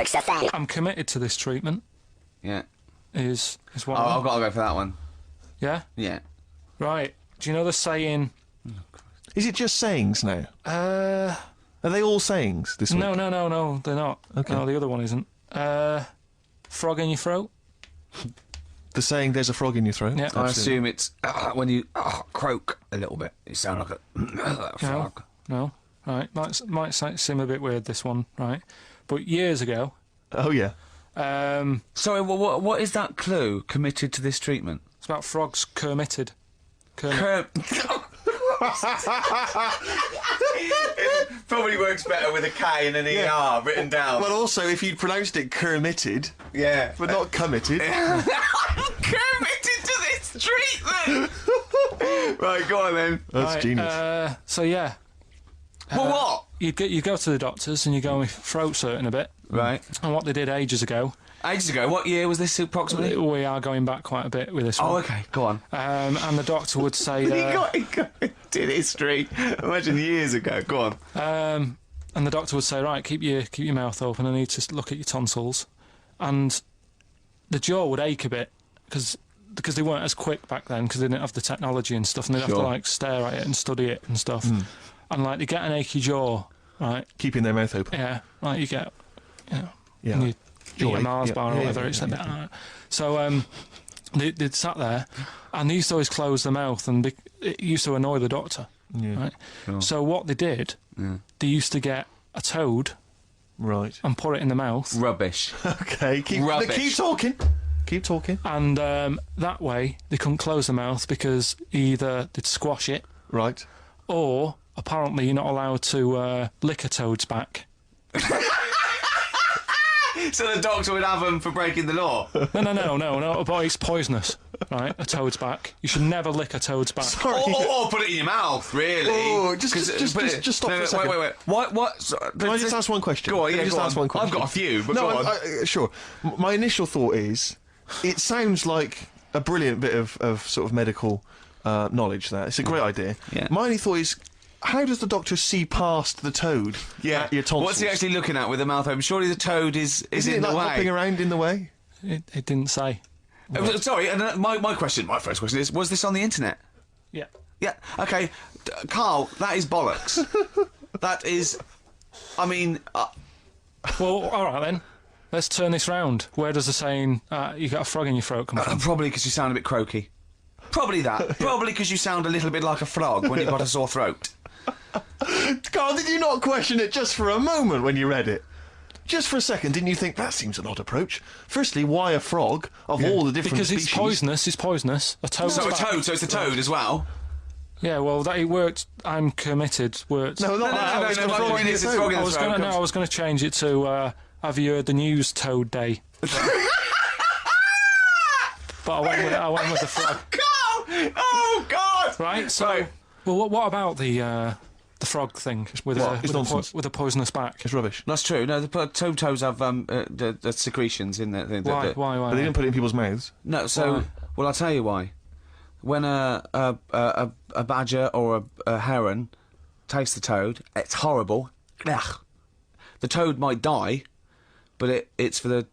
Works a thing. I'm committed to this treatment. Yeah. Is what? I've got to go for that one. Yeah. Yeah. Right. Do you know the saying? Is it just sayings now? Are they all sayings this week? No, they're not. Okay. No, the other one isn't. Frog in your throat. The saying, there's a frog in your throat? Yeah. I assume it's when you croak a little bit. You sound like a frog. No. Right. Might seem a bit weird, this one, right? But years ago... Oh, yeah. Sorry, what is that clue? Committed to this treatment? It's about frogs committed. Probably works better with a K and an ER written down. Well, also, if you'd pronounced it kermitted, yeah, but not committed. Committed to this treatment. Right, go on then. That's genius. So yeah. Well, what? You go to the doctors and you go, my throat's hurting a bit. Right. And what they did ages ago. Ages ago? What year was this approximately? We are going back quite a bit with this one. Oh, okay, go on. And the doctor would say... he did history. Imagine years ago. Go on. And the doctor would say, right, keep your mouth open. I need to look at your tonsils. And the jaw would ache a bit because they weren't as quick back then because they didn't have the technology and stuff, and they'd have to like stare at it and study it and stuff. And like they get an achy jaw, right? Keeping their mouth open. Yeah, like you get, Yeah. You eat a Mars Yeah, bar or whatever. It's a bit. So they'd sat there, and they used to always close their mouth, and it used to annoy the doctor. Yeah. Right. Sure. So what they did, they used to get a toad, Right. and put it in the mouth. Rubbish. Okay, keep talking. Keep talking. And that way they couldn't close the mouth because either they'd squash it, Right. or apparently you're not allowed to lick a toad's back. So the doctor would have them for breaking the law? No, but it's poisonous, right? A toad's back. You should never lick a toad's back. Sorry. Or put it in your mouth, really. Oh, just stop for a second. Wait. What? Can I just ask one question? Go on, Can I yeah, just go ask on. one question? I've got a few, but no, go on. Sure. My initial thought is, it sounds like a brilliant bit of sort of medical knowledge there. It's a great idea. Yeah. My only thought is, how does the doctor see past the toad at your tonsils? What's he actually looking at with the mouth open? Surely the toad is Isn't in it the like way. hopping around in the way? It didn't say. Sorry, and my first question is, was this on the internet? Yeah. Yeah, okay. Karl, that is bollocks. That is... I mean... Well, all right then. Let's turn this round. Where does the saying, you got a frog in your throat come from? Probably because you sound a bit croaky. Probably that. Probably because you sound a little bit like a frog when you've got a sore throat. Karl, did you not question it just for a moment when you read it? Just for a second, didn't you think that seems an odd approach? Firstly, why a frog of all the different because species? it's poisonous. It's poisonous. A toad's So a back. toad, so it's a toad as well. Yeah, well, that it worked. I'm committed. Worked. No, not that. It's no, got a my frog point in is your it's throat. frog in the throat. I was going to change it to. Have you heard the news Toad Day? But I went with the frog. God! Oh, God! Right. So, Right. well, what about the frog thing with It's nonsense. with a poisonous back? It's rubbish. That's true. No, the toads have the secretions in there. Why? But they didn't put it in people's mouths. No, so Why? well, I'll tell you why. When a badger or a heron tastes the toad, it's horrible. Ugh. The toad might die, but it's for the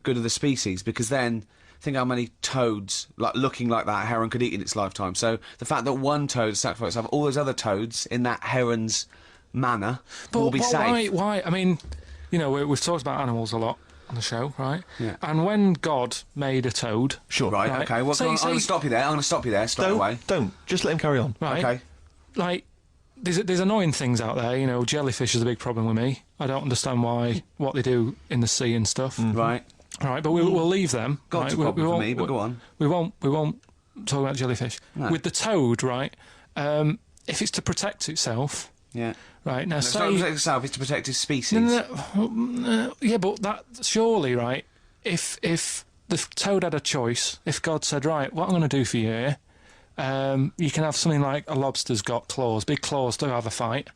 good of the species, because then think how many toads looking like that heron could eat in its lifetime. So the fact that one toad sacrificed have all those other toads in that heron's manner will be safe. Why? I mean, you know, we've talked about animals a lot on the show, right? Yeah. And when God made a toad, Sure. Right, Right. okay. Well, So I'm you going to say- stop you there. I'm going to stop you there straight away. Don't. Just let him carry on. right? Okay. Like, there's annoying things out there. You know, jellyfish is a big problem with me. I don't understand what they do in the sea and stuff. Right. All right, but we'll leave them. God's right? a problem for won't- me, but go on. We won't talk about jellyfish. No. With the toad, right? If it's to protect itself, Yeah. right? Now, It's not to protect itself, it's to protect his species. yeah, but that surely, right? If the toad had a choice, if God said, right, what I'm going to do for you here, you can have something like a lobster's got claws, big claws to have a fight,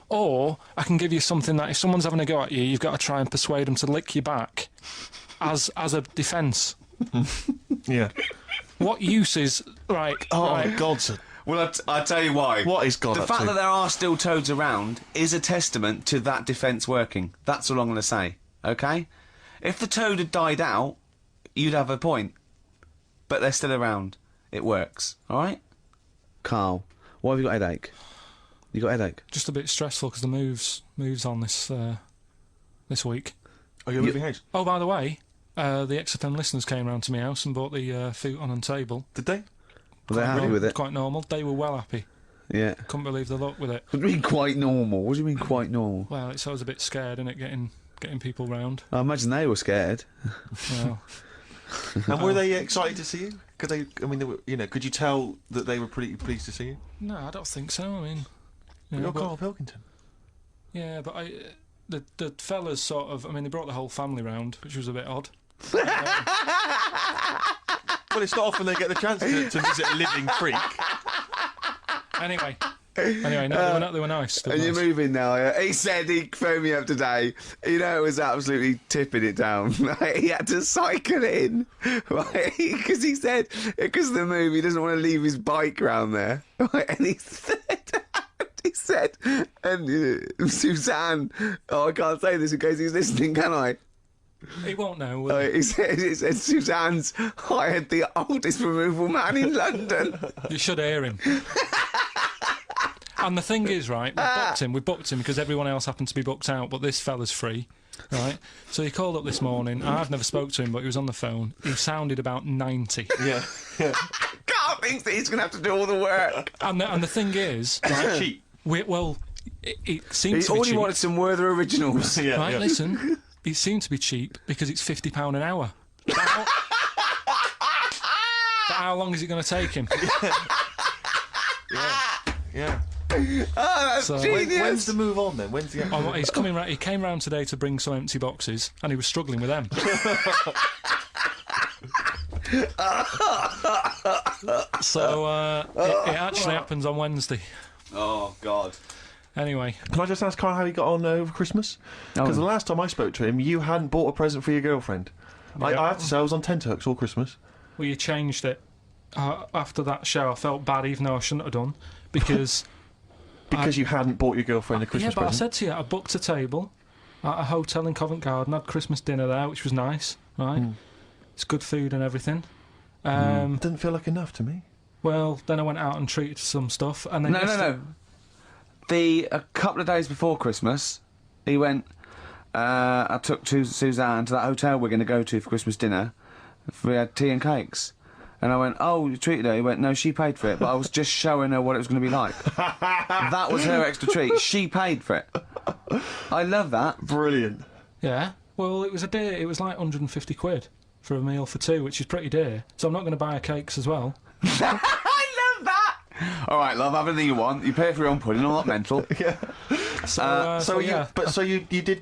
or I can give you something that if someone's having a go at you, you've got to try and persuade them to lick your back as a defence. Yeah. What use is right? Oh, right. God's a... Well, I'll tell you why. What is God The up fact to? that there are still toads around is a testament to that defence working. That's all I'm going to say. okay? If the toad had died out, you'd have a point. But they're still around. It works, all right? Carl, why have you got a headache? You got a headache? Just a bit stressful because the moves on this week. Are you moving house? Oh, by the way, the XFM listeners came round to my house and bought the futon and table. Did they? Were they happy with it? Quite normal. They were well happy. Yeah. Couldn't believe the luck with it. What do you mean quite normal? What do you mean quite normal? Well, it's always a bit scared, isn't it, getting people round. I imagine they were scared. Well, And were they excited to see you? Could they? I mean, they were, could you tell that they were pretty pleased to see you? no, I don't think so. I mean, You're but- Karl Pilkington. yeah, but the fellas sort of. I mean, they brought the whole family round, which was a bit odd. Well, it's not often they get the chance to visit a living freak. Anyway, no, they were nice. They were And you're nice. moving now, yeah? He said he phoned me up today. You know, it was absolutely tipping it down. Right? He had to cycle in, right? Because he said, because of the move, he doesn't want to leave his bike round there. Right? And he said, and Suzanne, oh, I can't say this in case he's listening, can I? He won't know. Will he? He said Suzanne's hired the oldest removal man in London. You should hear him. And the thing is, right, we booked him because everyone else happened to be booked out, but this fella's free, right? So he called up this morning. I've never spoke to him, but he was on the phone. He sounded about 90. Yeah. Carl thinks that he's going to have to do all the work. And the thing is, right, Cheap. it seems He to be already cheap. wanted some Werther originals. Yeah. Right, yeah. listen, it seemed to be cheap because it's £50 an hour. But how long is it going to take him? Yeah. Oh, that's So- genius. When's the move on then? When's the? Oh, he's coming round. He came round today to bring some empty boxes, and he was struggling with them. So it actually happens on Wednesday. Oh, God. Anyway, Can I just ask Karl how he got on over Christmas? Oh. Because the last time I spoke to him, you hadn't bought a present for your girlfriend. I Yeah. have to say, I was on tenterhooks all Christmas. well, you changed it. After that show, I felt bad, even though I shouldn't have done, because Because you hadn't bought your girlfriend a yeah, Christmas but I present. said to you, I booked a table at a hotel in Covent Garden, had Christmas dinner there, which was nice, right? It's good food and everything. Didn't feel like enough to me. Well, then I went out and treated some stuff, and then No. A couple of days before Christmas, he went, I took Suzanne to that hotel we're going to go to for Christmas dinner. We had tea and cakes. And I went, oh, you treated her? He went, no, she paid for it, but I was just showing her what it was going to be like. That was her extra treat. She paid for it. I love that. Brilliant. Yeah. Well, it was a day. It was like 150 quid for a meal for two, which is pretty dear. So I'm not going to buy her cakes as well. I love that. All right, love, have anything you want. You pay for your own pudding, all that mental. Yeah. So yeah,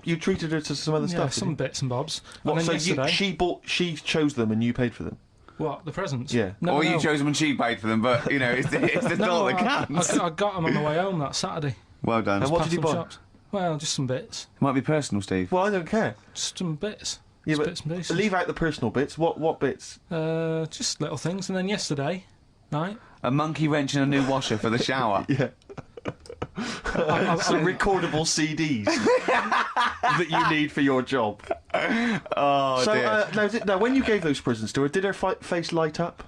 you treated her to some other yeah, stuff. some didn't bits and bobs. you? And What, then so yesterday, she chose them and you paid for them. what, the presents? Yeah. No, Or no. you chose them and she paid for them, but, you know, it's the No, thought that counts. I got them on the way home that Saturday. Well done. And what Past did you some buy? shops. Well, just some bits. Might be personal, Steve. Well, I don't care. Just some bits. Yeah, Just but bits and pieces. leave out the personal bits. What bits? Just little things. And then yesterday, right? A monkey wrench and a new washer for the shower. Yeah. Some recordable CDs that you need for your job. Oh, So dear. now, when you gave those presents to her, did her face light up?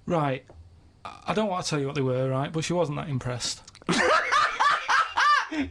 Right. I don't want to tell you what they were, right? But she wasn't that impressed.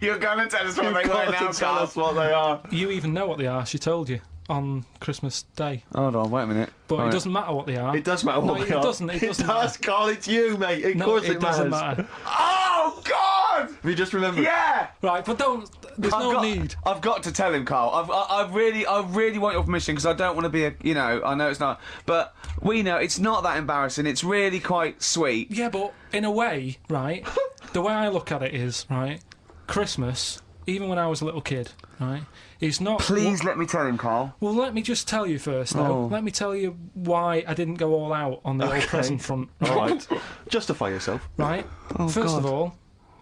You're going to tell us what they were now, Tell Carl. us what they are. You even know what they are. She told you on Christmas Day. Hold on, wait a minute. But Right. it doesn't matter what they are. It does matter what No, they it are. doesn't. It doesn't does, matter. Carl. It's you, mate. Of No, course it doesn't matter. Oh, God! Have you just remembered? Yeah! Right, but don't. There's no need. I've got to tell him, Carl. I really want your permission because I don't want to be I know it's not, but we know it's not that embarrassing. It's really quite sweet. Yeah, but in a way, right? The way I look at it is, right? Christmas, even when I was a little kid, right? It's not. Please let me tell him, Carl. Well, let me just tell you first, though. Oh. Let me tell you why I didn't go all out on the old present front. All right. Justify yourself. Right? First God. of all,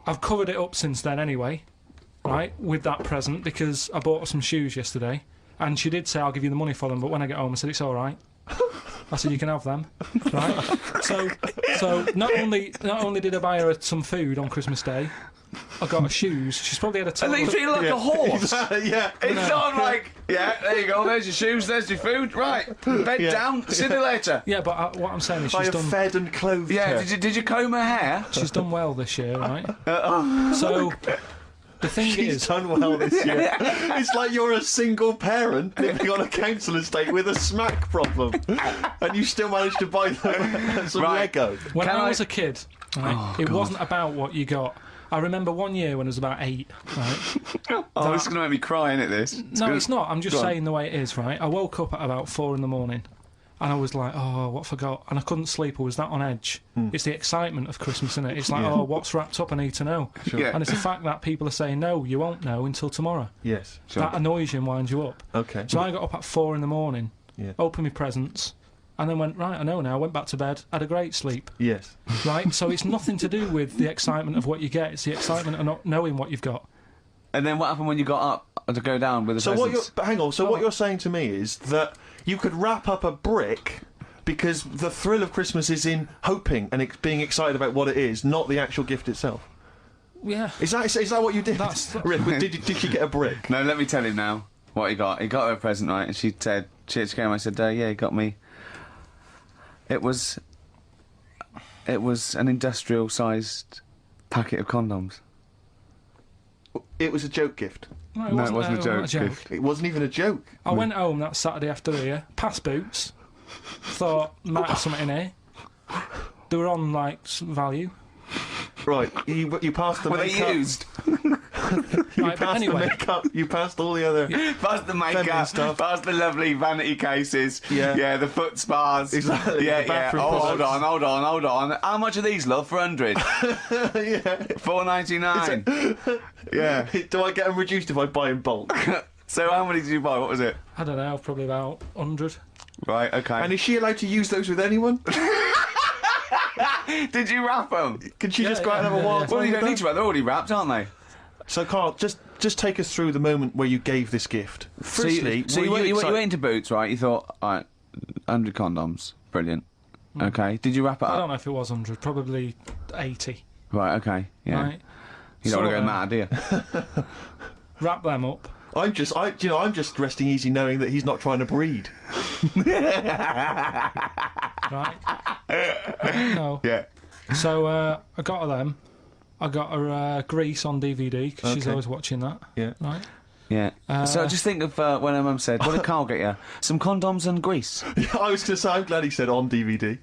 I've covered it up since then anyway, right? With that present, because I bought her some shoes yesterday, and she did say, I'll give you the money for them, but when I get home, I said, it's all right. I said, you can have them, right? So not only did I buy her some food on Christmas Day, I got her shoes. She's probably had a And then you total. treat it like a horse. Yeah. It's not like, yeah, there you go, there's your shoes, there's your food, right, bed Yeah. down, see you later. Yeah, but what I'm saying is I she's have done. fed and clothed Yeah, her. did you comb her hair? She's done well this year, right? So the thing She's is, done well this year. It's like you're a single parent living on a council estate with a smack problem, and you still managed to buy them some Right. Lego. when Can I I- was a kid, right, it wasn't about what you got. I remember one year when I was about 8, right? Oh, this is going to make me cry, isn't it, this? No, it's not. I'm just Go on. saying the way it is, right? I woke up at about 4 in the morning and I was like, oh, what forgot? And I couldn't sleep. I was that on edge. It's the excitement of Christmas, isn't it? It's like, oh, what's wrapped up? I need to know. Yeah. And it's the fact that people are saying, no, you won't know until tomorrow. Yes. That annoys you and winds you up. Okay. So I got up at 4 in the morning, Yeah. opened my presents, and then went, right, I know now. Went back to bed, had a great sleep, Yes. right? So it's nothing to do with the excitement of what you get. It's the excitement of not knowing what you've got. And then what happened when you got up to go down with the So what you're presents? but hang on. So what you're saying to me is that you could wrap up a brick because the thrill of Christmas is in hoping and being excited about what it is, not the actual gift itself. Yeah. Is that what you did? That's- Did she get a brick? No, let me tell him now what he got. He got her a present, right? And she said, she came. I said, yeah, he got me. It was an industrial-sized packet of condoms. It was a joke gift. No, No, it wasn't a joke. gift. It wasn't even a joke. I went home that Saturday after here, past Boots, thought, might have something in here. They were on, like, some value. Right, you passed the Were they makeup. used? Right, but Passed the anyway, makeup. You passed all the other. Past the Feminine makeup, stuff. past the lovely vanity cases. Yeah. The foot spas. Exactly, Yeah, the yeah. bathroom Oh, products. hold on. How much are these, love, for 100? Yeah. $4.99. Yeah. Do I get them reduced if I buy in bulk? So how many did you buy? What was it? I don't know, probably about 100. Right, okay. And is she allowed to use those with anyone? Did you wrap them? Can she Yeah, just go out and have yeah, a wild yeah. Well, time you with don't need them? to wrap. They're already wrapped, aren't they? So, Karl, just take us through the moment where you gave this gift. Firstly, so you were went excited- into Boots, right? You thought, all right, 100 condoms. Brilliant. Okay. Did you wrap it I don't up? know if it was 100, probably 80. Right, okay. Yeah. Right? You don't want to So, go mad, do you? Wrap them up. I'm just resting easy knowing that he's not trying to breed. Right? No. Yeah. So I got her them. I got her Grease on DVD because she's Okay. always watching that. Yeah. Right? Yeah. So just think of when her mum said, what did Karl get you? Some condoms and grease. I was going to say, I'm glad he said on DVD.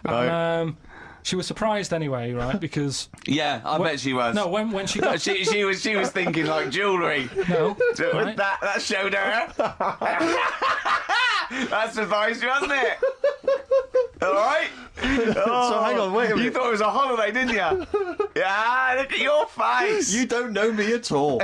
And, she was surprised anyway, right? Because Yeah, I bet she was. no, when she got she was thinking like jewellery. no, So right? that showed her. That surprised you, hasn't it? All right. So hang on, wait a You minute. thought it was a holiday, didn't you? Yeah. Look at your face. You don't know me at all.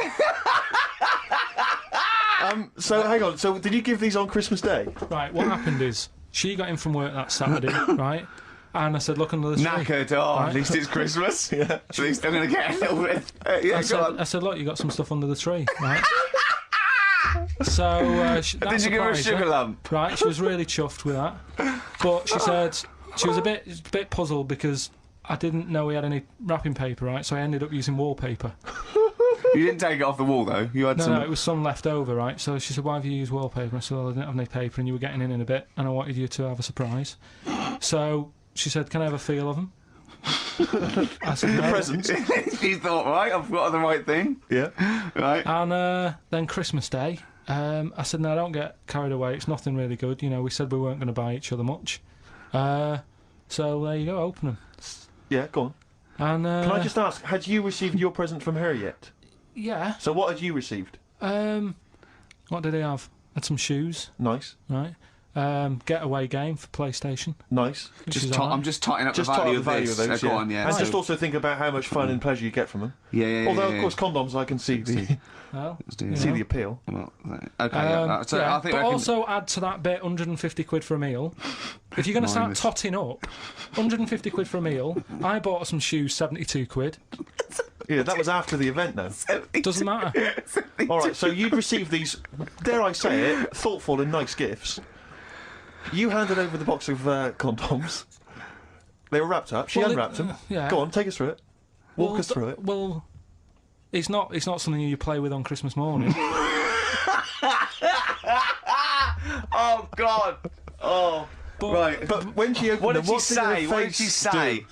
So hang on. So did you give these on Christmas Day? Right, what happened is she got in from work that Saturday, right? And I said, look under the tree. Knackered. Oh, Right. at least it's Christmas. Yeah. At least I'm going to get a little bit. Yeah, I go on. said, look, you got some stuff under the tree, right? So Did you give her a sugar lump? Right, she was really chuffed with that. But she said she was a bit puzzled because I didn't know we had any wrapping paper, right? So I ended up using wallpaper. You didn't take it off the wall though. You had No, some. no, it was some left over, right? So she said, why have you used wallpaper? I said, well, I didn't have any paper and you were getting in a bit and I wanted you to have a surprise. So she said, can I have a feel of them? I said, no. Presents. You thought, right, I've got the right thing. Yeah. Right. And then Christmas Day, I said, no, don't get carried away. It's nothing really good. You know, we said we weren't going to buy each other much. So there you go, open them. Yeah. Go on. And Can I just ask, had you received your present from her yet? yeah. So what had you received? What did he have? Had some shoes, Nice. right? Getaway game for PlayStation. Nice. Which Just is I'm alright. just totting up Just the top value up of the value this. of those, Go yeah. on, yeah. And So- just also think about how much fun and pleasure you get from them. yeah. Although, yeah, of course, condoms, I can see Well, yeah. see the appeal. Well, okay. Yeah. So yeah, I think but I can. also add to that bit 150 quid for a meal. If you're going to start Minus. totting up, 150 quid for a meal. I bought her some shoes, 72 quid. Yeah, that was after the event, though. Doesn't matter. All right, so you'd received these, dare I say it, thoughtful and nice gifts. You handed over the box of condoms. They were wrapped up. She Well, unwrapped them. yeah. Go on, take us through it. Walk us through it. Well, it's not something you play with on Christmas morning. Oh God. Oh. But, Right. But when she opened What them, did she what say? her What did face she say?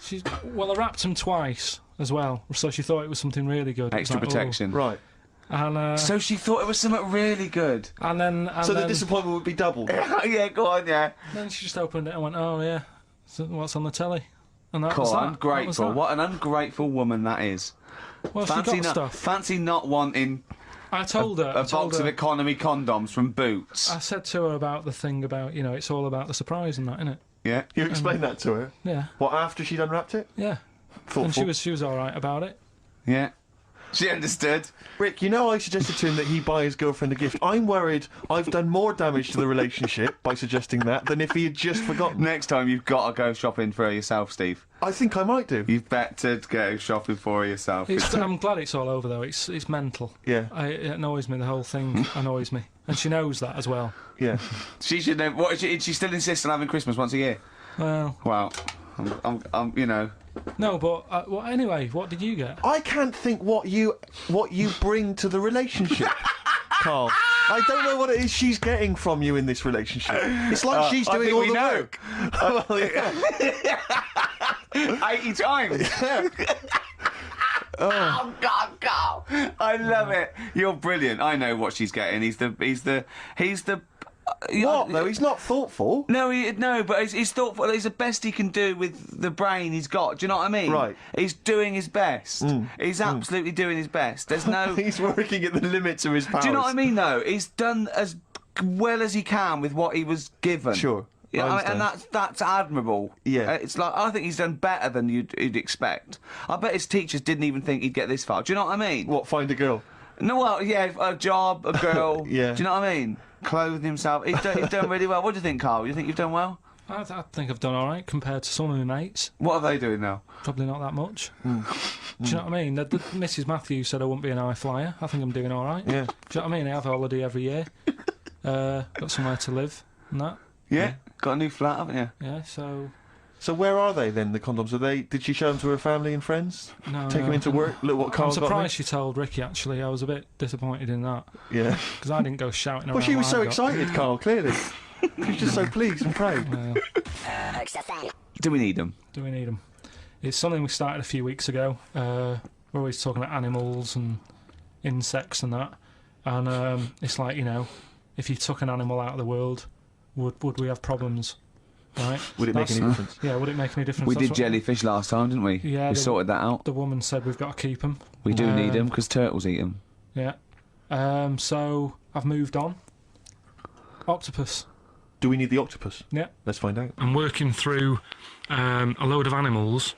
I wrapped them twice as well, so she thought it was something really good. It was Extra like, protection. do? Right. And So she thought it was something really good. and So the then, disappointment would be doubled. Yeah, go on, yeah. then she just opened it and went, "Oh yeah, so what's on the telly?" And that was Cool, that. ungrateful. That was What an ungrateful woman that is. that. Well, she got stuff. Fancy not wanting I told her. a box of economy condoms from Boots. I said to her about the thing about, it's all about the surprise and that, isn't it? Yeah. You explained that to her. Yeah, What, after she'd unwrapped it? yeah. Thoughtful. And she was all right about it. Yeah. She understood. Rick, you know I suggested to him that he buy his girlfriend a gift. I'm worried I've done more damage to the relationship by suggesting that than if he had just forgotten. Next time you've got to go shopping for her yourself, Steve. I think I might do. You've better go shopping for her yourself. I'm glad it's all over though. It's mental. Yeah, It annoys me. The whole thing annoys me, and she knows that as well. yeah. She should know. What? She still insists on having Christmas once a year. Well, Wow. I'm you know. no, but well, anyway, what did you get? I can't think what you bring to the relationship, Carl. I don't know what it is she's getting from you in this relationship. It's like she's I doing think all we the know. work. Well, yeah. 80 times. Oh God, Carl! I love it. You're brilliant. I know what she's getting. He's the. What though? He's not thoughtful. No, but he's thoughtful. He's the best he can do with the brain he's got. Do you know what I mean? Right. He's doing his best. He's absolutely doing his best. There's no. He's working at the limits of his powers. Do you know what I mean? Though he's done as well as he can with what he was given. Sure. Yeah, I and understand. that's admirable. Yeah. It's like I think he's done better than you'd expect. I bet his teachers didn't even think he'd get this far. Do you know what I mean? What? Find a girl. No, well, yeah, a job, a girl. Yeah. Do you know what I mean? Clothing himself. He's done really well. What do you think, Karl? You think you've done well? I think I've done all right compared to some of my mates. What are they doing now? Probably not that much. Do you know what I mean? The Mrs. Matthews said I wouldn't be an high flyer. I think I'm doing all right. Yeah. Do you know what I mean? I have a holiday every year. Got somewhere to live and that. Yeah. Got a new flat, haven't you? Yeah, so... So where are they then? The condoms? Are they? Did she show them to her family and friends? No, Take them into work. Look what I'm Carl got me. surprised she told Ricky, actually. I was a bit disappointed in that. Yeah. Because I didn't go shouting around. Well, she was what so I got. excited, Carl. Clearly, she's just so pleased and proud. Well, Do we need them? do we need them? It's something we started a few weeks ago. We're always talking about animals and insects and that. And it's like, if you took an animal out of the world, would we have problems? Right? Would it make any difference? Yeah, would it make any difference? We That's did what- jellyfish last time, didn't we? Yeah, We the- sorted that out. The woman said we've got to keep them. We do need them because turtles eat them. Yeah. So I've moved on. Octopus. Do we need the octopus? Yeah. Let's find out. I'm working through a load of animals,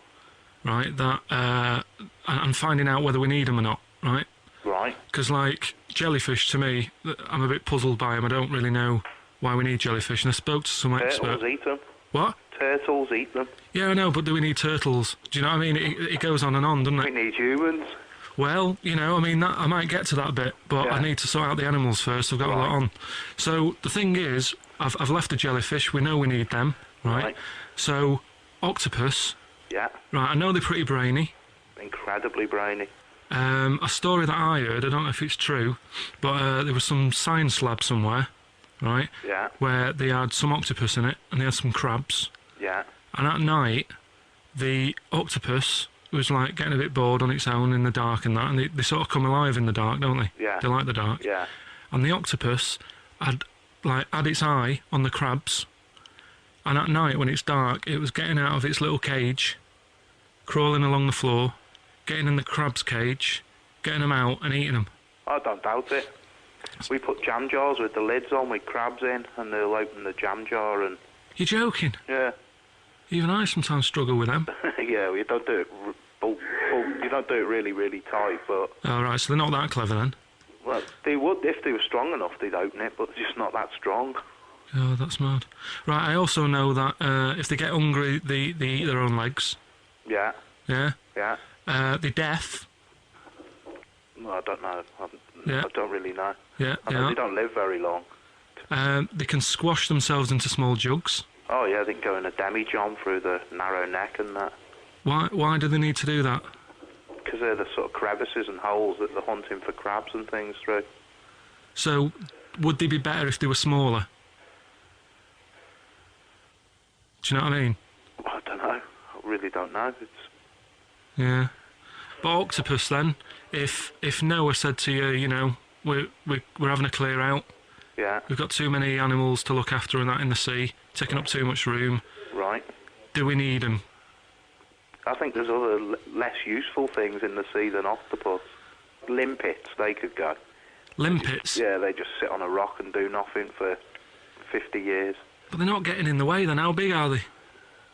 right, that and finding out whether we need them or not, right? Right. Because, like, jellyfish, to me, I'm a bit puzzled by them. I don't really know why we need jellyfish. And I spoke to some Turtles expert. eat them. What? Turtles eat them. Yeah, I know, but do we need turtles? Do you know what I mean? It goes on and on, doesn't We it? need humans. Well, I might get to that bit, but Yeah. I need to sort out the animals first. I've got a lot on. So the thing is, I've left the jellyfish. We know we need them, right? Right. So octopus, Yeah. right? I know they're pretty brainy. Incredibly brainy. A story that I heard, I don't know if it's true, but there was some science lab somewhere, right, Yeah. where they had some octopus in it and they had some crabs. Yeah. And at night, the octopus was like getting a bit bored on its own in the dark and that, and they sort of come alive in the dark, don't they? Yeah. They like the dark. Yeah. And the octopus had its eye on the crabs, and at night when it's dark, it was getting out of its little cage, crawling along the floor, getting in the crab's cage, getting them out and eating them. I don't doubt it. We put jam jars with the lids on with crabs in, and they'll open the jam jar and... You're joking? Yeah. Even I sometimes struggle with them. Yeah, you don't do it... you don't do it really, really tight, but... All right, so they're not that clever then. Well, they would, if they were strong enough, they'd open it, but they're just not that strong. Oh, that's mad. Right, I also know that if they get hungry, they eat their own legs. Yeah. Yeah? Yeah. They're deaf. Well, I don't know. Yeah. I don't really know. Yeah, I know yeah. they don't live very long. They can squash themselves into small jugs. Oh yeah, they can go in a demi-john through the narrow neck and that. Why do they need to do that? Because they're the sort of crevices and holes that they're hunting for crabs and things through. So, would they be better if they were smaller? Do you know what I mean? I don't know. I really don't know. Yeah. But octopus then, if Noah said to you, you know, we're having a clear out, Yeah, we've got too many animals to look after and that in the sea, taking up too much room, right. do we need them? I think there's other less useful things in the sea than octopus. Limpets, they could go. Limpets? Yeah, they just sit on a rock and do nothing for 50 years. But they're not getting in the way then, how big are they?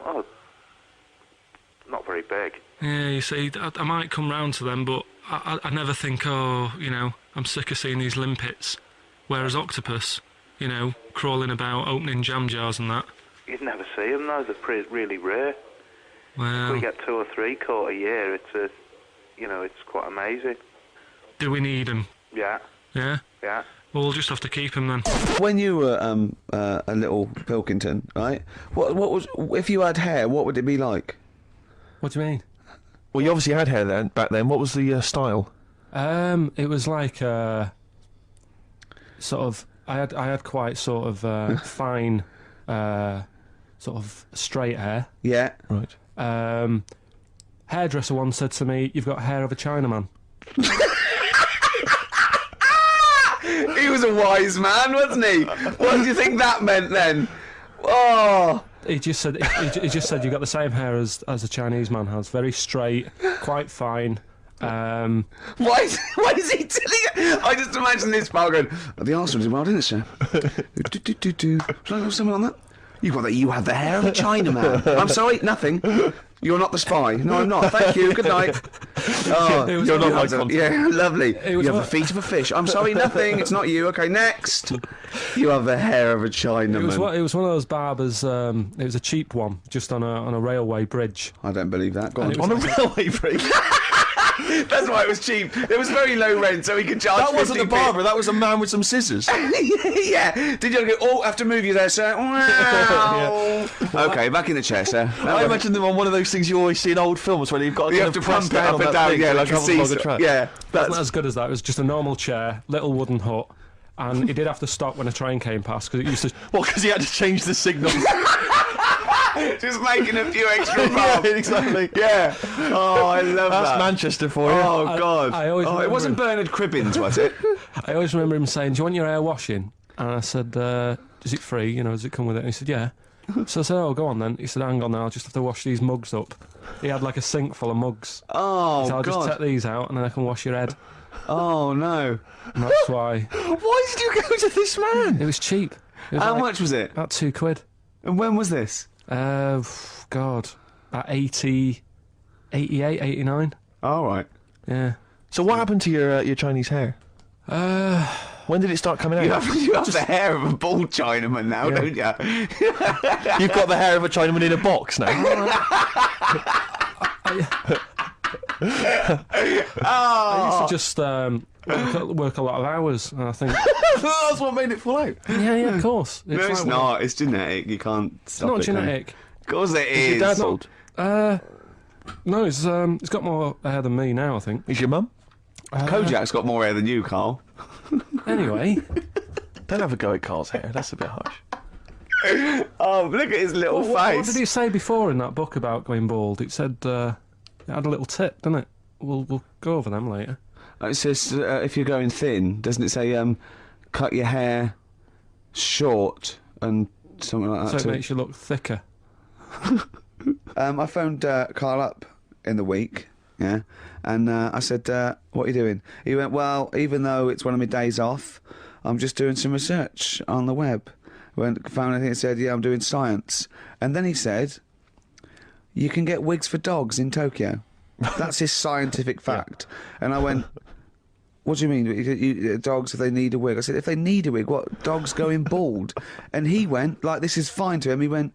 Oh, not very big. Yeah, you see, I might come round to them, but I never think, oh, you know, I'm sick of seeing these limpets. Whereas octopus, you know, crawling about, opening jam jars and that. You'd never see them though, they're really rare. Well, We get 2 or 3 caught a year, it's quite amazing. do we need them? Yeah, Yeah? yeah. Well, we'll just have to keep them then. When you were a little Pilkington, right? What was if you had hair? What would it be like? What do you mean? Well, you obviously had hair then, back then. What was the style? It was like sort of. I had quite sort of fine, sort of straight hair. Yeah. Right. Hairdresser once said to me, "You've got hair of a Chinaman." He was a wise man, wasn't he? What do you think that meant then? Oh. He just said he just said you got the same hair as a Chinese man has. Very straight, quite fine. Why is he telling you? I just imagine this pal going, oh, the Arsenal did well, didn't it, sir? Should I have something on that? You have the hair of a Chinaman. I'm sorry, nothing. You're not the spy. No, I'm not. Thank you. Good night. Oh, you're not my contact. Yeah, lovely. You have what- the feet of a fish. I'm sorry, nothing. It's not you. Okay, next. You have the hair of a Chinaman. It was one of those barbers. It was a cheap one, just on a railway bridge. I don't believe that. Go on. And it On a railway bridge. That's why it was cheap. It was very low rent, so he could charge. That wasn't a 50p. barber. That was a man with some scissors. Yeah. Did you go? Oh, have to move you there, sir. Wow. Okay, back in the chair, sir. I imagine them on one of those things you always see in old films where you've got to You kind have to of press pump it down up on and that down, thing yeah, so it like a travels along the seesaw. track. Yeah, It that's wasn't as good as that. It was just a normal chair, little wooden hut, and he did have to stop when a train came past because it used to. Well, because he had to change the signal. just making a few extra Yeah, bumps. exactly. Yeah. Oh, I love That's that. Manchester for you. Oh God. I always it remember wasn't him. Bernard Cribbins, was it? I always remember him saying, "Do you want your hair washing?" And I said, "Is it free? You know, does it come with it?" And he said, "Yeah." So I said, "Oh, go on then." He said, "Hang on, then I'll just have to wash these mugs up." He had like a sink full of mugs. Oh So I'll just God. take these out and then I can wash your head. Oh no. And that's why Why did you go to this man? it was cheap. It was How like much was it? About £2. And when was this? God, about 88, 89. All right. Yeah. So what happened to your Chinese hair? When did it start coming out? You have the hair of a bald Chinaman now, don't you? You've got the hair of a Chinaman in a box now. I used to just work a lot of hours, and I think, That's what made it fall out. yeah, of course. No, it's like- not. It's genetic. You can't It's stop not it. can you? genetic. Of course it Is is. your dad old? No, it's got more hair than me now, I think. Is your mum? Kojak's got more hair than you, Carl. Anyway, Don't have a go at Carl's hair. That's a bit harsh. Oh, look at his little what face. did he say before in that book about going bald? It said it had a little tip, didn't it? We'll go over them later. It says if you're going thin, doesn't it say cut your hair short and something like So that it too? makes you look thicker. I phoned Karl up in the week, yeah, and I said, what are you doing? He went, well, even though it's one of my days off, I'm just doing some research on the web. Found anything that said, yeah, I'm doing science. And then he said, you can get wigs for dogs in Tokyo. That's his scientific fact. And I went, what do you mean? Dogs, if they need a wig? I said, if they need a wig, what? Dogs going bald? And he went, like, this is fine to him. He went,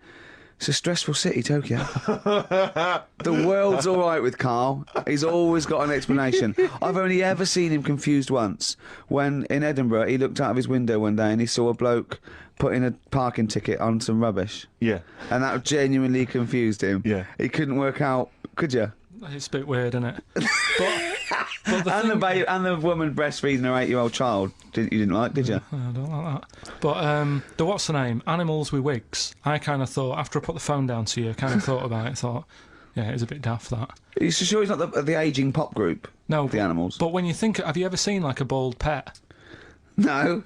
It's a stressful city, Tokyo. The world's all right with Karl. He's always got an explanation. I've only ever seen him confused once. When in Edinburgh, he looked out of his window one day and he saw a bloke putting a parking ticket on some rubbish. Yeah. And that genuinely confused him. Yeah. He couldn't work out, could you? It's a bit weird, isn't it? But And the woman breastfeeding her 8-year-old child, you didn't like, did you? I don't like that. But the what's the name? Animals with wigs. I kind of thought, after I put the phone down to you, I kind of thought about it. Thought, yeah, it was a bit daft that. Are you sure he's not the ageing pop group? No, the Animals. But when you think, have you ever seen like a bald pet? No.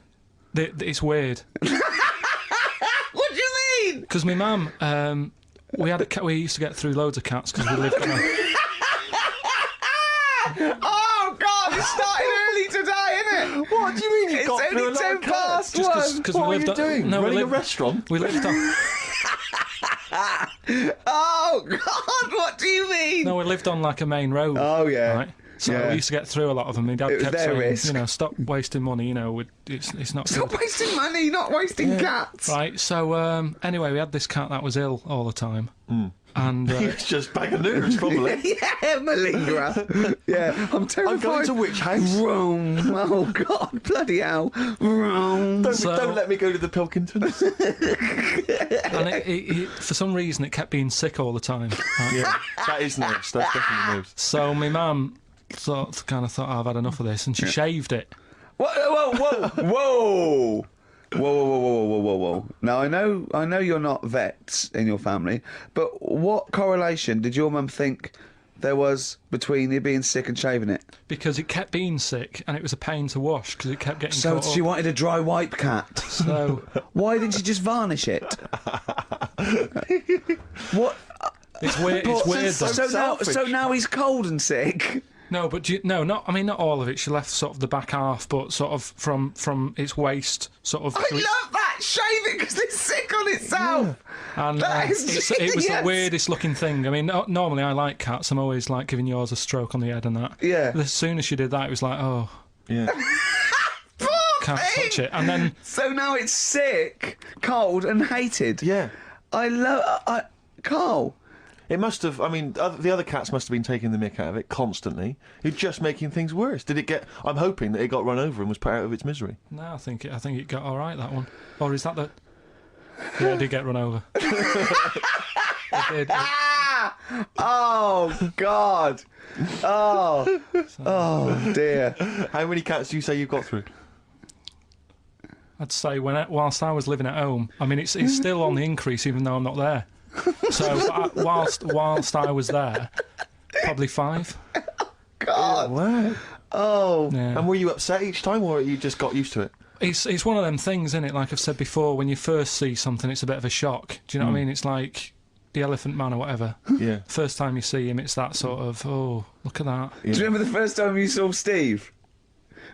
It's weird. What do you mean? Because my mum, we had a cat. We used to get through loads of cats because we lived on a. Oh God! It started early today, isn't it? What do you mean you It's got through a only lot 10 of cats? past one. Cause What we are lived you doing? No, Running we a restaurant? We lived on. Oh God! What do you mean? No, we lived on like a main road. Oh yeah. Right. So Yeah. we used to get through a lot of them. My dad It was kept their saying, risk. you know, stop wasting money. You know, it's not Stop good. wasting money, not wasting cats. Right. So anyway, we had this cat that was ill all the time, and It's just bag of noodles, probably. Yeah, malingerer. Yeah, I'm terrified. I'm going to which house? Rome. Oh God, bloody hell, Rome. Don't let me go to the Pilkingtons. and it, for some reason, it kept being sick all the time. Right? Yeah, that is nerves. That's definitely nerves. So my mum kind of thought, oh, I've had enough of this, and she shaved it. Whoa, whoa, whoa, whoa. Whoa. Now, I know you're not vets in your family, but what correlation did your mum think there was between you being sick and shaving it? Because it kept being sick, and it was a pain to wash because it kept getting So caught she up. wanted a dry wipe cat. So Why didn't she just varnish it? What? it's weird. It's weird. so- Though. So now he's cold and sick. No, but not. I mean, not all of it. She left sort of the back half, but sort of from its waist, sort of. I to its- love that. Shave it because it's sick on itself. And That is it was the genius. weirdest looking thing. I mean, normally I like cats. I'm always like giving yours a stroke on the head and that. Yeah. But as soon as she did that, it was like, oh, Yeah. Poor can't thing. touch it. And then So now it's sick, cold, and hated. Yeah. I love. Karl. It must have. I mean, the other cats must have been taking the mick out of it constantly. You're just making things worse. Did it get? I'm hoping that it got run over and was put out of its misery. no, I think it got all right, that one. Or is that the? Yeah, it did get run over. It did. Ah! Oh God. Oh dear. How many cats do you say you've got through? I'd say whilst I was living at home, I mean, it's still on the increase even though I'm not there. So whilst I was there, probably 5. God. Wow. Oh. Yeah. And were you upset each time, or you just got used to it? It's one of them things, isn't it? Like I've said before, when you first see something, it's a bit of a shock. Do you know what I mean? It's like the Elephant Man or whatever. Yeah. First time you see him, it's that sort of, oh, look at that. Do you remember the first time you saw Steve?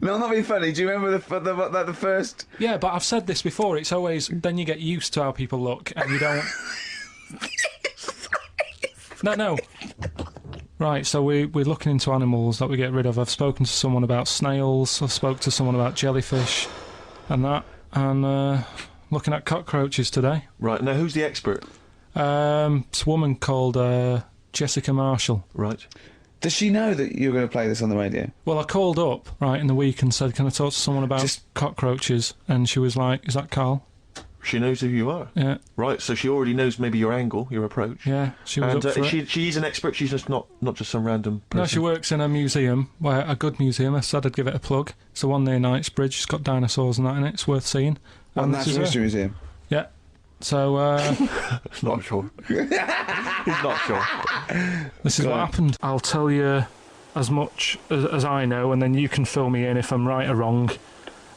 No, I'm not being funny. Do you remember the first? Yeah, but I've said this before. It's always then you get used to how people look, and you don't. No. Right, so we're looking into animals that we get rid of. I've spoken to someone about snails. I've spoken to someone about jellyfish, and that, and looking at cockroaches today. Right. Now, who's the expert? It's a woman called Jessica Marshall. Right. Does she know that you're going to play this on the radio? Well, I called up right in the week and said, "Can I talk to someone about cockroaches?" And she was like, "Is that Karl?" She knows who you are. Yeah, Right. So she already knows maybe your angle, your approach. yeah. She was And up for it. she's an expert. She's just not just some random person. No, she works in a museum, a good museum. I said I'd give it a plug. It's the one near Knightsbridge. It's got dinosaurs and that in it. It's worth seeing. On And the this is Natural her. History Museum. Yeah. So Not sure. He's not sure. this is what happened. I'll tell you as much as I know, and then you can fill me in if I'm right or wrong.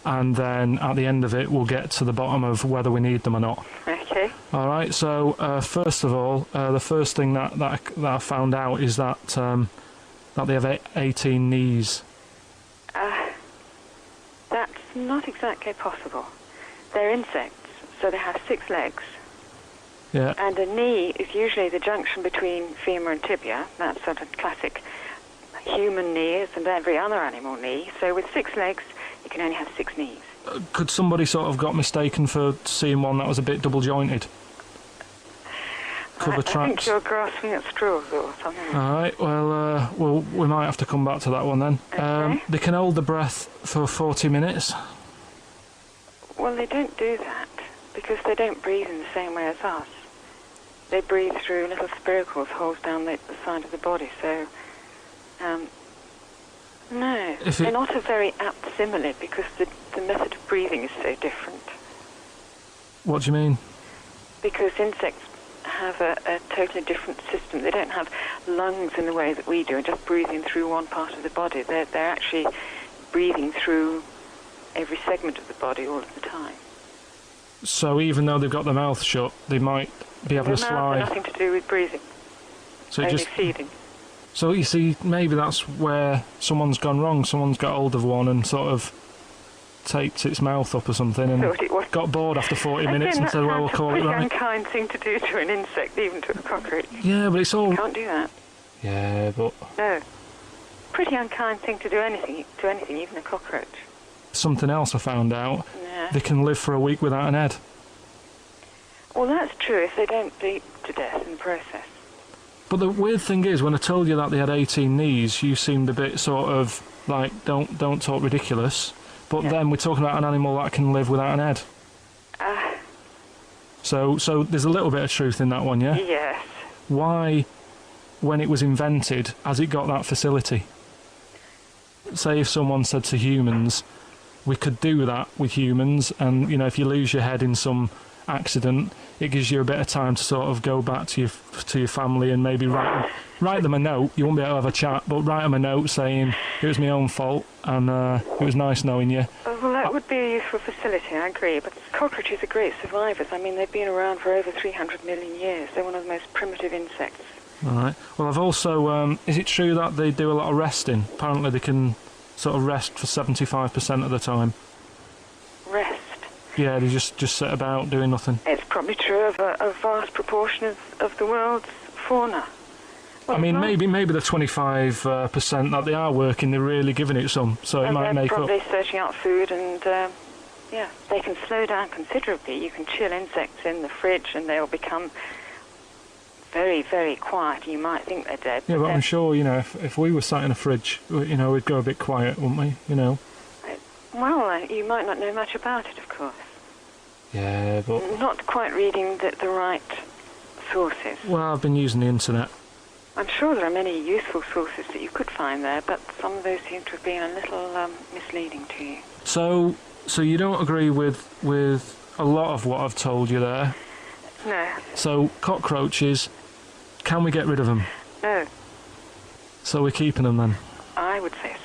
And then at the end of it, we'll get to the bottom of whether we need them or not. Okay. All right. So first of all, the first thing that I found out is that they have 18 knees. That's not exactly possible. They're insects, so they have 6 legs. Yeah. And a knee is usually the junction between femur and tibia. That's sort of classic human knee and every other animal knee. So with 6 legs, you can only have 6 knees. Could somebody sort of got mistaken for seeing one that was a bit double jointed? cover I tracks. think you're grasping at straws or something. All right. Well, we might have to come back to that one then. Okay. They can hold the breath for 40 minutes. Well, they don't do that because they don't breathe in the same way as us. They breathe through little spiracles, holes down the side of the body. So, no, they're not a very apt simile because the method of breathing is so different. What do you mean? Because insects have a totally different system. They don't have lungs in the way that we do, just breathing through one part of the body. They're actually breathing through every segment of the body all of the time. So even though they've got their mouth shut, they might be able to The mouth slide. has nothing to do with breathing, So only just feeding. so you see, maybe that's where someone's gone wrong. Someone's got hold of one and sort of taped its mouth up or something, and Thought it was. got bored after 40 minutes Again, and that said, "Well, we'll sounds call a it pretty right." unkind thing to do to an insect, even to a cockroach. Yeah, but it's all. Can't do that. Yeah, but No. Pretty unkind thing to do anything, even a cockroach. something else I found out. Yeah. They can live for a week without an head. Well, that's true if they don't bleed to death in the process. But the weird thing is, when I told you that they had 18 knees, you seemed a bit sort of like, don't talk ridiculous. But Yeah. then we're talking about an animal that can live without an head. So there's a little bit of truth in that one, yeah? Yes. Why, when it was invented, has it got that facility? Say if someone said to humans, we could do that with humans, and, you know, if you lose your head in some accident, it gives you a bit of time to sort of go back to your family and maybe write them a note. You won't be able to have a chat, but write them a note saying it was my own fault and it was nice knowing you. Well, that would be a useful facility, I agree. But cockroaches are great survivors. I mean, they've been around for over 300 million years. They're one of the most primitive insects. All right. Well, I've also. Is it true that they do a lot of resting? Apparently, they can sort of rest for 75% of the time. Rest. Yeah, they just sit about doing nothing. It's probably true of a vast proportion of the world's fauna. Well, I mean, it's not- maybe the 25% that they are working, they're really giving it some, so it and might they're make up. probably searching out food, and yeah, they can slow down considerably. You can chill insects in the fridge, and they'll become very, very quiet. You might think they're dead. Yeah, but I'm they're- sure, you know, if we were sat in a fridge, you know, we'd go a bit quiet, wouldn't we? You know. Well, you might not know much about it, of course. Yeah, but Not quite reading the right sources. well, I've been using the internet. I'm sure there are many useful sources that you could find there, but some of those seem to have been a little misleading to you. So you don't agree with a lot of what I've told you there. No, So cockroaches, can we get rid of them? no, So we're keeping them then. I would say so.